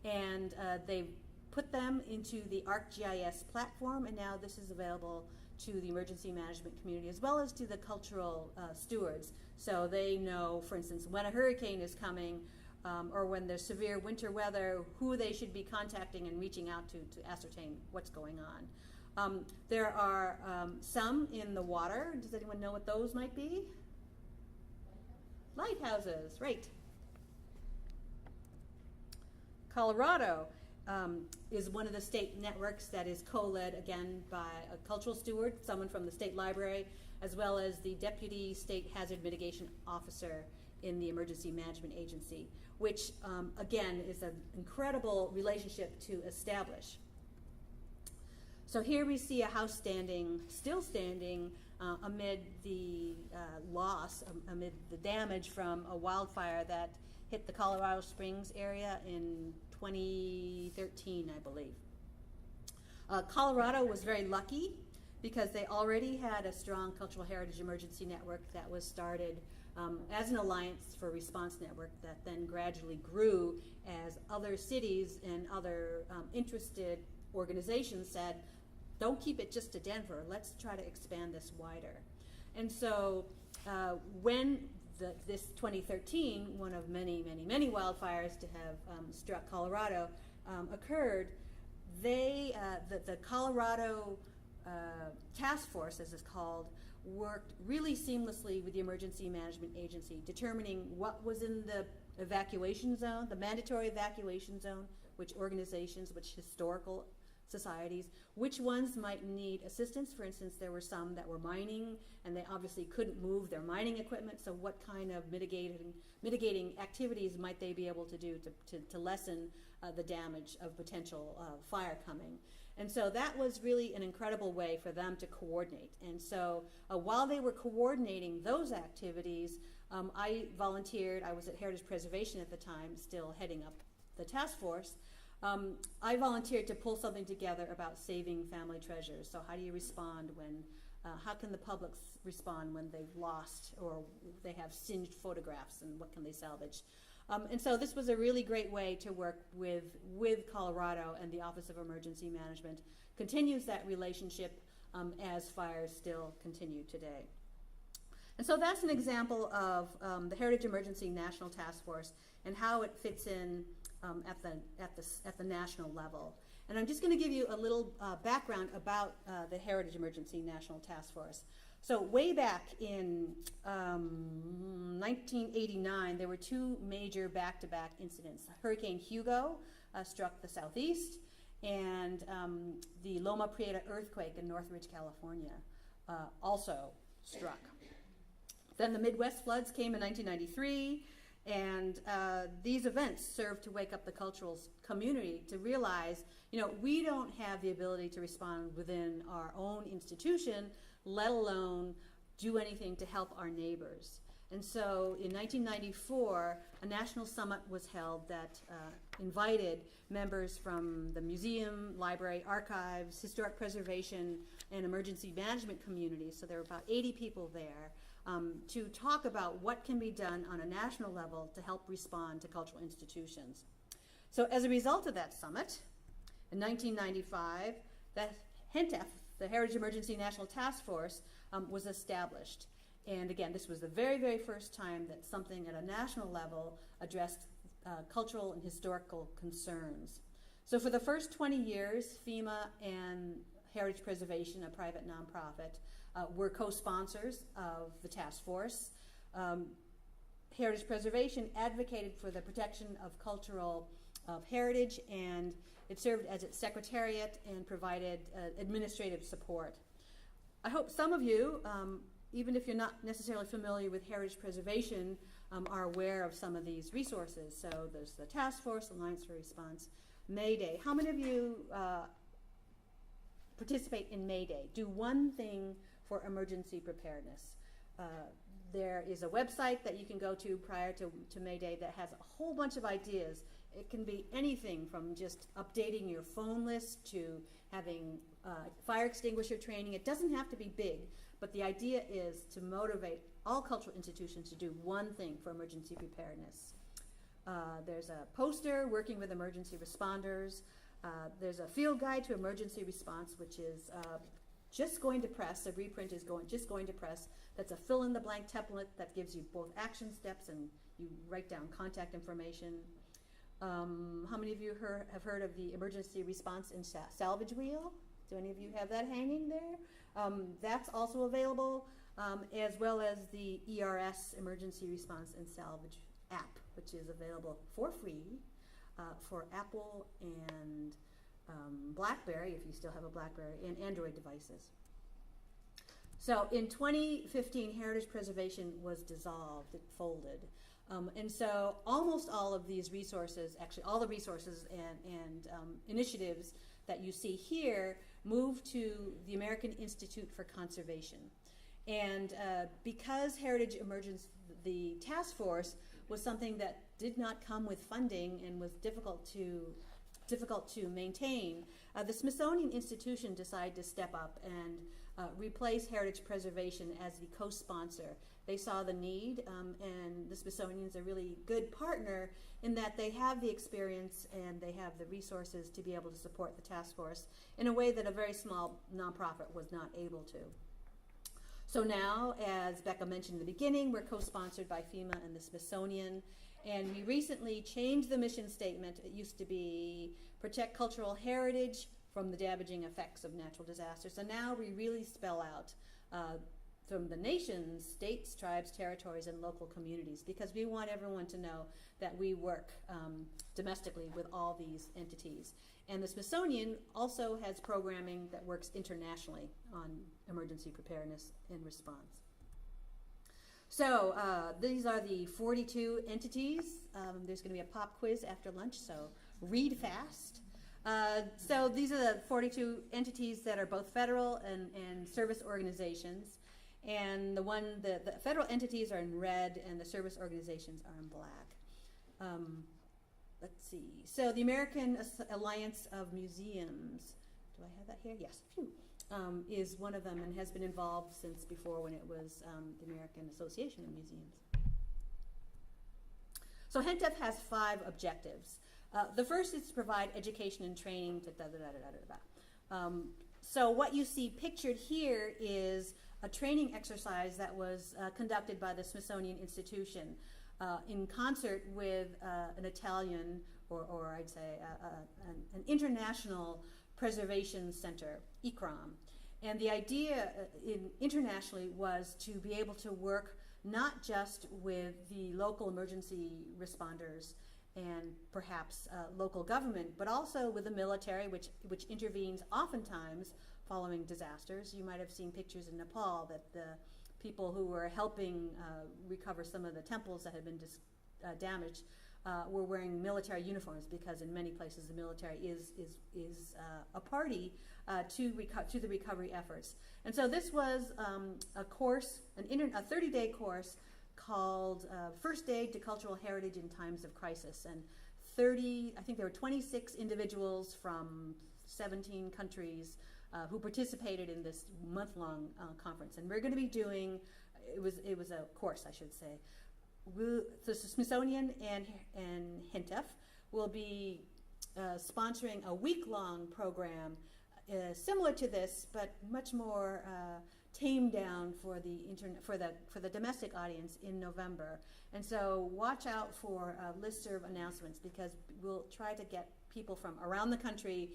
And they put them into the ArcGIS platform, and now this is available to the emergency management community as well as to the cultural stewards. So they know, for instance, when a hurricane is coming, or when there's severe winter weather, who they should be contacting and reaching out to ascertain what's going on. There are some in the water. Does anyone know what those might be? Lighthouses, right. Colorado is one of the state networks that is co-led, again, by a cultural steward, someone from the state library, as well as the deputy state hazard mitigation officer in the emergency management agency, which again is an incredible relationship to establish. So here we see a house still standing amid the loss, amid the damage from a wildfire that hit the Colorado Springs area in 2013, I believe. Colorado was very lucky because they already had a strong cultural heritage emergency network that was started as an alliance for response network that then gradually grew as other cities and other interested organizations said, don't keep it just to Denver, let's try to expand this wider. And so when this 2013, one of many, many, many wildfires to have struck Colorado, occurred, the Colorado Task Force, as it's called, worked really seamlessly with the Emergency Management Agency, determining what was in the evacuation zone, the mandatory evacuation zone, which organizations, which historical societies, which ones might need assistance. For instance, there were some that were mining, and they obviously couldn't move their mining equipment, so what kind of mitigating activities might they be able to do to lessen the damage of potential fire coming. And so that was really an incredible way for them to coordinate. And so while they were coordinating those activities, I volunteered. I was at Heritage Preservation at the time, still heading up the task force. I volunteered to pull something together about saving family treasures. So how do you respond when, how can the public respond when they've lost or they have singed photographs, and what can they salvage? And so this was a really great way to work with Colorado, and the Office of Emergency Management continues that relationship as fires still continue today. And so that's an example of the Heritage Emergency National Task Force and how it fits in at the national level. And I'm just going to give you a little background about the Heritage Emergency National Task Force. So way back in 1989, there were two major back-to-back incidents. Hurricane Hugo struck the southeast, and the Loma Prieta earthquake in Northridge, California also struck. Then the Midwest floods came in 1993, and these events served to wake up the cultural community to realize, we don't have the ability to respond within our own institution, let alone do anything to help our neighbors. And so in 1994, a national summit was held that invited members from the museum, library, archives, historic preservation, and emergency management communities. So there were about 80 people there to talk about what can be done on a national level to help respond to cultural institutions. So as a result of that summit, in 1995, that HENTEF, the Heritage Emergency National Task Force, was established. And again, this was the very, very first time that something at a national level addressed cultural and historical concerns. So for the first 20 years, FEMA and Heritage Preservation, a private nonprofit, were co-sponsors of the task force. Heritage Preservation advocated for the protection of cultural heritage, and it served as its secretariat and provided administrative support. I hope some of you, even if you're not necessarily familiar with Heritage Preservation, are aware of some of these resources. So there's the Task Force, Alliance for Response, May Day. How many of you participate in May Day? Do one thing for emergency preparedness. There is a website that you can go to prior to May Day that has a whole bunch of ideas. It can be anything from just updating your phone list to having fire extinguisher training. It doesn't have to be big, but the idea is to motivate all cultural institutions to do one thing for emergency preparedness. There's a poster working with emergency responders. There's a field guide to emergency response, which is just going to press. A reprint is just going to press. That's a fill-in-the-blank template that gives you both action steps and you write down contact information. How many of you have heard of the emergency response and salvage wheel? Do any of you have that hanging there? That's also available, as well as the ERS, Emergency Response and Salvage app, which is available for free for Apple and BlackBerry, if you still have a BlackBerry, and Android devices. So in 2015, Heritage Preservation was dissolved, it folded. And so almost all of these resources, actually all the resources and initiatives that you see here moved to the American Institute for Conservation. And because Heritage Emergency, the task force, was something that did not come with funding and was difficult to maintain, the Smithsonian Institution decided to step up and replace Heritage Preservation as the co-sponsor. They saw the need, and the Smithsonian's a really good partner in that they have the experience and they have the resources to be able to support the task force in a way that a very small nonprofit was not able to. So now, as Becca mentioned in the beginning, we're co-sponsored by FEMA and the Smithsonian, and we recently changed the mission statement. It used to be protect cultural heritage from the damaging effects of natural disasters. So now we really spell out from the nations, states, tribes, territories, and local communities, because we want everyone to know that we work domestically with all these entities. And the Smithsonian also has programming that works internationally on emergency preparedness and response. So these are the 42 entities. There's going to be a pop quiz after lunch, so read fast. So these are the 42 entities that are both federal and service organizations. And the federal entities are in red and the service organizations are in black. Let's see. So the American Alliance of Museums, do I have that here? Yes. Phew. Is one of them and has been involved since before when it was the American Association of Museums. So HENTF has 5 objectives. The first is to provide education and training. So what you see pictured here is a training exercise that was conducted by the Smithsonian Institution in concert with an Italian, or I'd say an international preservation center, ICRAM. And the idea internationally was to be able to work not just with the local emergency responders and perhaps local government, but also with the military, which intervenes oftentimes following disasters. You might have seen pictures in Nepal that the people who were helping recover some of the temples that had been damaged were wearing military uniforms, because in many places the military is a party to the recovery efforts. And so this was a course, a 30-day course called First Aid to Cultural Heritage in Times of Crisis. And I think there were 26 individuals from 17 countries who participated in this month-long conference. And we're going to be doing, it was a course, I should say. The Smithsonian and HENTF will be sponsoring a week-long program similar to this, but much more tamed down for the domestic audience in November. And so watch out for a listserv announcements, because we'll try to get people from around the country.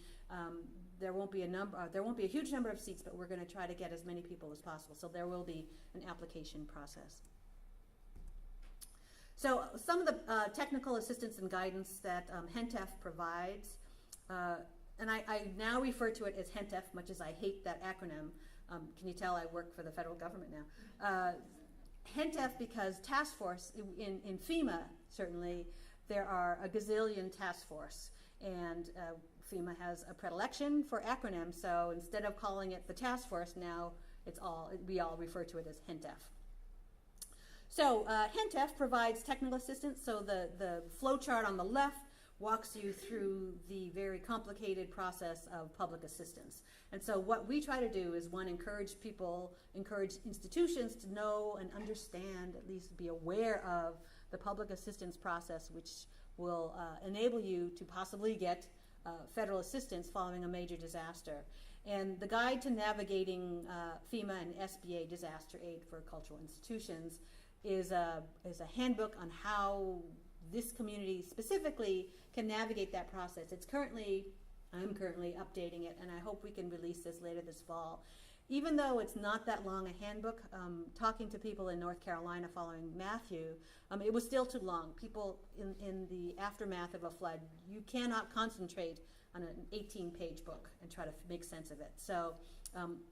There won't be a huge number of seats, but we're going to try to get as many people as possible. So there will be an application process. So some of the technical assistance and guidance that HENTF provides, and I now refer to it as HENTF, much as I hate that acronym. Can you tell I work for the federal government now? HENTF, because task force, in FEMA certainly, there are a gazillion task force, and FEMA has a predilection for acronyms, so instead of calling it the task force now, we all refer to it as HENTF. So HENTF provides technical assistance. So the flow chart on the left walks you through the very complicated process of public assistance. And so what we try to do is, one, encourage institutions to know and understand, at least be aware of the public assistance process, which will enable you to possibly get federal assistance following a major disaster. And the Guide to Navigating FEMA and SBA Disaster Aid for Cultural Institutions is a handbook on how this community specifically can navigate that process. I'm currently updating it, and I hope we can release this later this fall. Even though it's not that long a handbook, talking to people in North Carolina following Matthew, it was still too long. People in the aftermath of a flood, you cannot concentrate on an 18-page book and try to make sense of it. So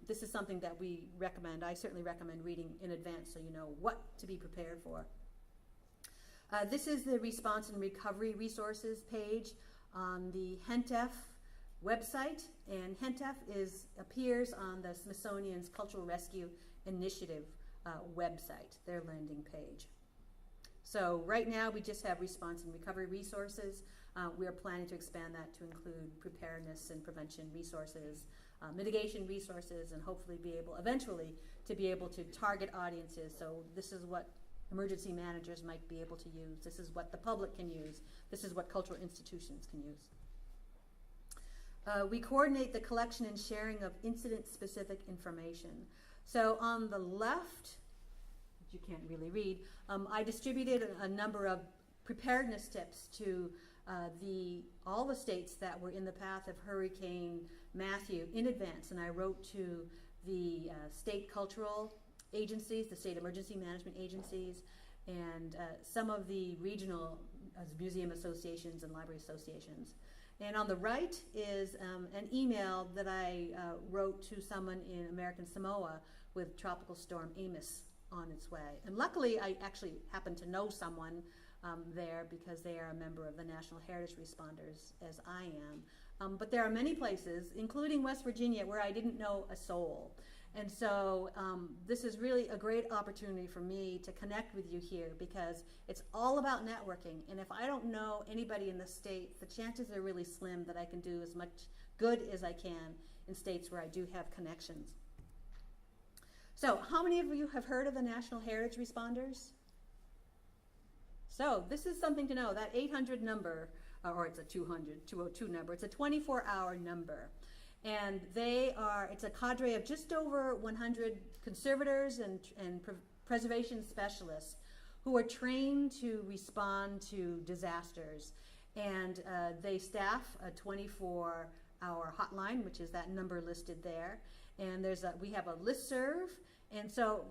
this is something that we recommend. I certainly recommend reading in advance so you know what to be prepared for. This is the response and recovery resources page on the HENTF website, and HENTF appears on the Smithsonian's Cultural Rescue Initiative website, their landing page. So right now we just have response and recovery resources. We are planning to expand that to include preparedness and prevention resources, mitigation resources, and hopefully eventually be able to target audiences. So this is what emergency managers might be able to use. This is what the public can use. This is what cultural institutions can use. We coordinate the collection and sharing of incident-specific information. So on the left, which you can't really read, I distributed a number of preparedness tips to all the states that were in the path of Hurricane Matthew in advance, and I wrote to the state cultural agencies, the state emergency management agencies, and some of the regional museum associations and library associations. And on the right is an email that I wrote to someone in American Samoa with Tropical Storm Amos on its way. And luckily, I actually happen to know someone there because they are a member of the National Heritage Responders, as I am. But there are many places, including West Virginia, where I didn't know a soul. And so this is really a great opportunity for me to connect with you here, because it's all about networking. And if I don't know anybody in the state, the chances are really slim that I can do as much good as I can in states where I do have connections. So how many of you have heard of the National Heritage Responders? So this is something to know. That 800 number, or it's a 202 number, it's a 24-hour number. And it's a cadre of just over 100 conservators and preservation specialists who are trained to respond to disasters. And they staff a 24-hour hotline, which is that number listed there. And we have a listserv. And so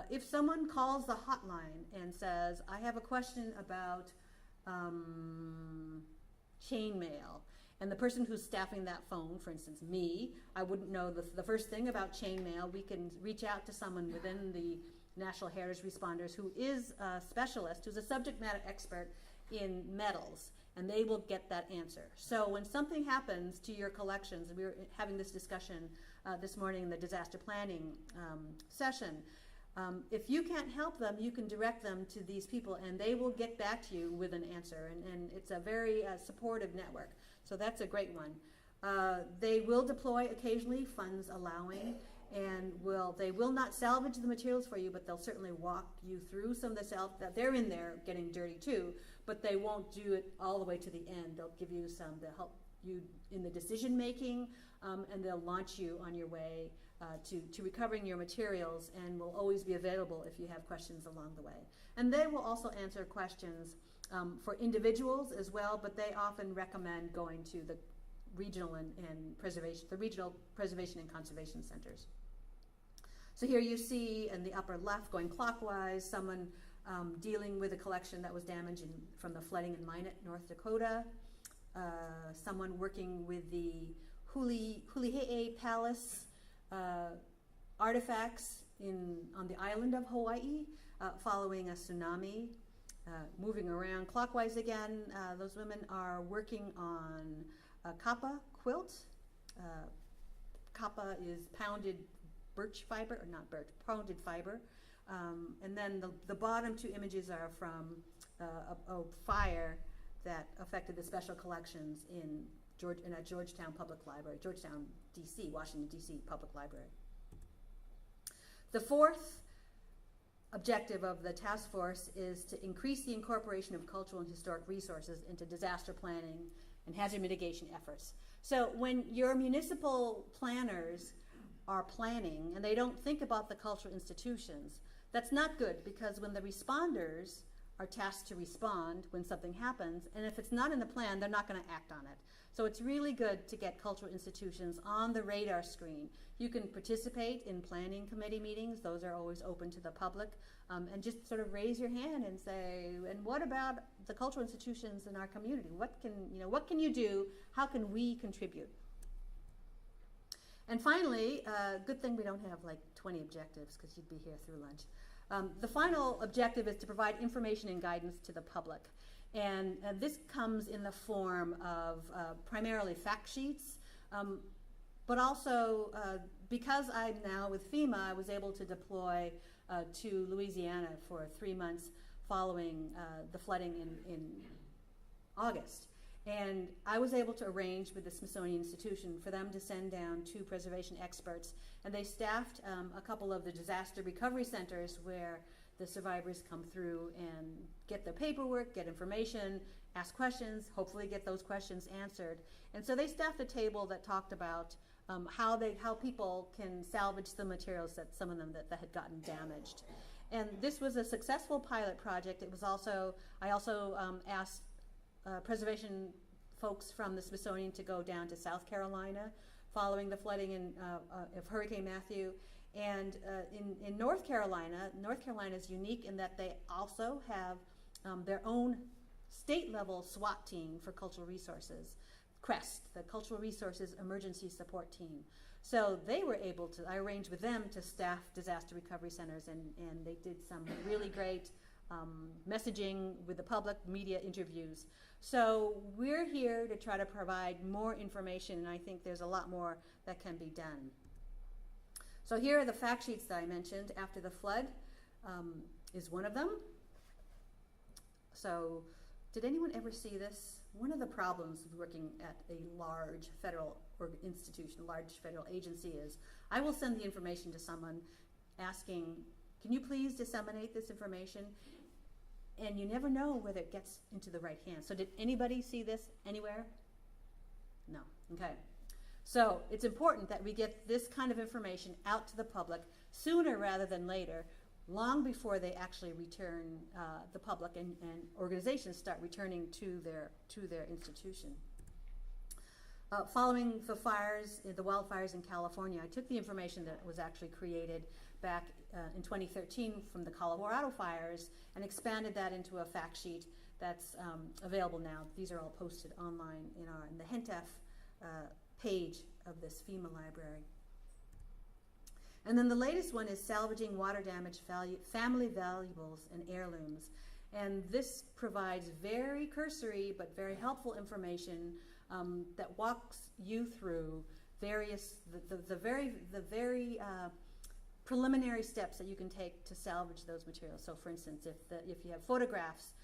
if someone calls the hotline and says, I have a question about chainmail, and the person who's staffing that phone, for instance, me, I wouldn't know the first thing about chainmail. We can reach out to someone within the National Heritage Responders who is a specialist, who's a subject matter expert in metals, and they will get that answer. So when something happens to your collections, and we were having this discussion this morning in the disaster planning session, if you can't help them, you can direct them to these people, and they will get back to you with an answer. And it's a very supportive network. So that's a great one. They will deploy occasionally, funds allowing, and they will not salvage the materials for you, but they'll certainly walk you through some of the that they're in there getting dirty too, but they won't do it all the way to the end. They'll give you some to help you in the decision making, and they'll launch you on your way to recovering your materials, and will always be available if you have questions along the way. And they will also answer questions for individuals as well, but they often recommend going to the regional regional preservation and conservation centers. So here you see in the upper left, going clockwise, someone dealing with a collection that was damaged from the flooding in Minot, North Dakota. Someone working with the Hulihe'e Palace artifacts on the island of Hawaii following a tsunami. Moving around clockwise again, those women are working on a kapa quilt. Kapa is pounded birch fiber, or not birch, pounded fiber. And then the bottom two images are from a fire that affected the special collections in a Georgetown Public Library, Georgetown, D.C., Washington, D.C. Public Library. The fourth objective of the task force is to increase the incorporation of cultural and historic resources into disaster planning and hazard mitigation efforts. So when your municipal planners are planning and they don't think about the cultural institutions, that's not good, because when the responders are tasked to respond when something happens, and if it's not in the plan, they're not going to act on it. So it's really good to get cultural institutions on the radar screen. You can participate in planning committee meetings. Those are always open to the public. And just sort of raise your hand and say, and what about the cultural institutions in our community? What can you do? How can we contribute? And finally, good thing we don't have like 20 objectives, because you'd be here through lunch. The final objective is to provide information and guidance to the public. And this comes in the form of primarily fact sheets, but also because I'm now with FEMA, I was able to deploy to Louisiana for 3 months following the flooding in August. And I was able to arrange with the Smithsonian Institution for them to send down 2 preservation experts, and they staffed a couple of the disaster recovery centers where the survivors come through and get their paperwork, get information, ask questions, hopefully get those questions answered. And so they staffed a table that talked about how people can salvage the materials, that some of them that had gotten damaged. And this was a successful pilot project. It was I also asked preservation folks from the Smithsonian to go down to South Carolina following the flooding of Hurricane Matthew, And in North Carolina is unique in that they also have their own state-level SWAT team for cultural resources, CREST, the Cultural Resources Emergency Support Team. So they were able to, I arranged with them to staff disaster recovery centers, and they did some really great messaging with the public, media interviews. So we're here to try to provide more information, and I think there's a lot more that can be done. So here are the fact sheets that I mentioned. After the flood is one of them. So did anyone ever see this? One of the problems of working at a large federal institution, large federal agency is, I will send the information to someone asking, can you please disseminate this information? And you never know whether it gets into the right hands. So did anybody see this anywhere? No, okay. So it's important that we get this kind of information out to the public sooner rather than later, long before they actually return, the public and organizations start returning to their institution. Following the fires, the wildfires in California, I took the information that was actually created back in 2013 from the Colorado fires and expanded that into a fact sheet that's available now. These are all posted online in the HENTF page of this FEMA library. And then the latest one is salvaging water damage family valuables and heirlooms. And this provides very cursory but very helpful information that walks you through the very preliminary steps that you can take to salvage those materials. So for instance, if you have photographs,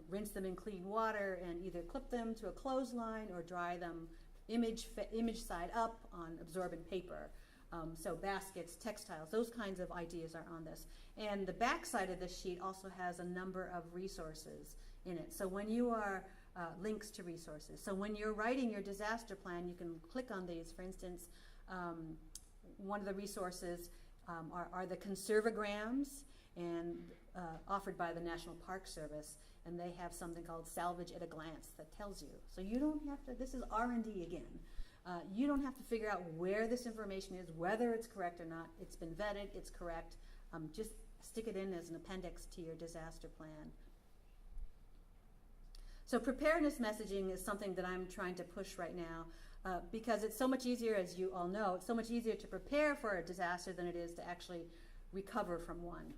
rinse them in clean water and either clip them to a clothesline or dry them image side up on absorbent paper. So baskets, textiles, those kinds of ideas are on this. And the back side of this sheet also has a number of resources in it. So when you are, links to resources. So when you're writing your disaster plan, you can click on these. For instance, one of the resources are the conservograms and offered by the National Park Service. And they have something called Salvage at a Glance that tells you. So you don't have to, this is R&D again. You don't have to figure out where this information is, whether it's correct or not. It's been vetted, it's correct. Just stick it in as an appendix to your disaster plan. So preparedness messaging is something that I'm trying to push right now because it's so much easier, as you all know, it's so much easier to prepare for a disaster than it is to actually recover from one.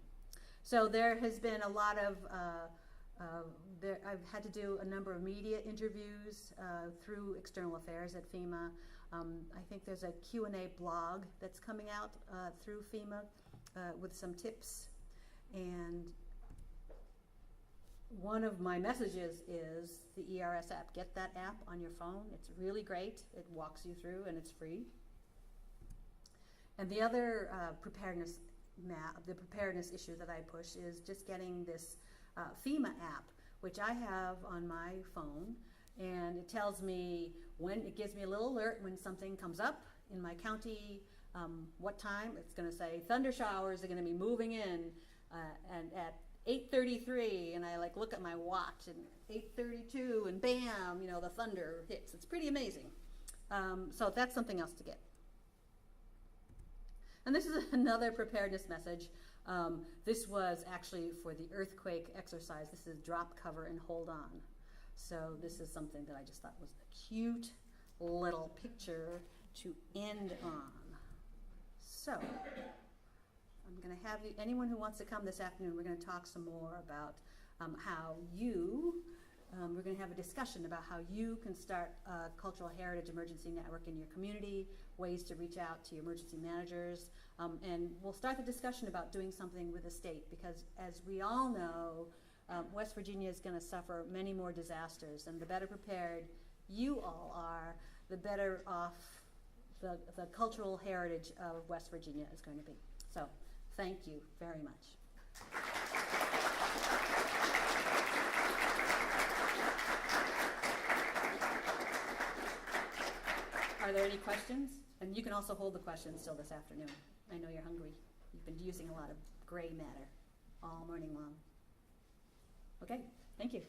So there has been a lot of I've had to do a number of media interviews through External Affairs at FEMA. I think there's a Q&A blog that's coming out through FEMA with some tips. And one of my messages is the ERS app. Get that app on your phone. It's really great. It walks you through and it's free. And the other preparedness issue that I push is just getting this FEMA app, which I have on my phone, and it tells me it gives me a little alert when something comes up in my county, what time. It's going to say thunder showers are going to be moving in and at 8:33, and I look at my watch and 8:32 and bam, the thunder hits. It's pretty amazing. So that's something else to get. And this is another preparedness message. This was actually for the earthquake exercise. This is drop, cover, and hold on. So this is something that I just thought was a cute little picture to end on. So I'm going to have anyone who wants to come this afternoon, we're going to talk some more about how we're going to have a discussion about how you can start a cultural heritage emergency network in your community, ways to reach out to your emergency managers, and we'll start the discussion about doing something with the state, because as we all know, West Virginia is going to suffer many more disasters, and the better prepared you all are, the better off the cultural heritage of West Virginia is going to be. So thank you very much. Are there any questions? And you can also hold the questions still this afternoon. I know you're hungry. You've been using a lot of gray matter all morning long. Okay, thank you.